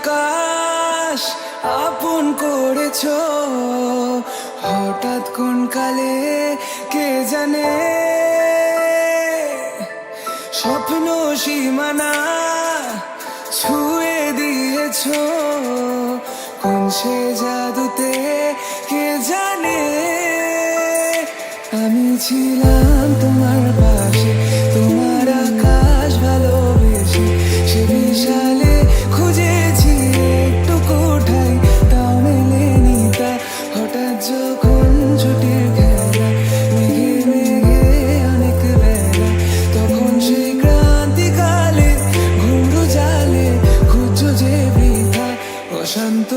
আকাশ আপন করেছো হঠাৎ কোন কালে কে জানে। স্বপ্ন সীমানা ছুঁয়ে দিয়েছো কোন সে জাদুতে কে জানে। আমি ছিলাম তোমার পাশে, তোমার আকাশ ভালোবেসে, সে বিশালে খুঁজেছি একটু কোঠায়, তাও মেলেনি তা। হঠাৎ যখন ছুটির খেলা মেঘে মেঘে অনেক বেলা, তখন সেই ক্রান্তিকালে ঘুমরু জালে খুঁজছো যে বৃথা অশান্ত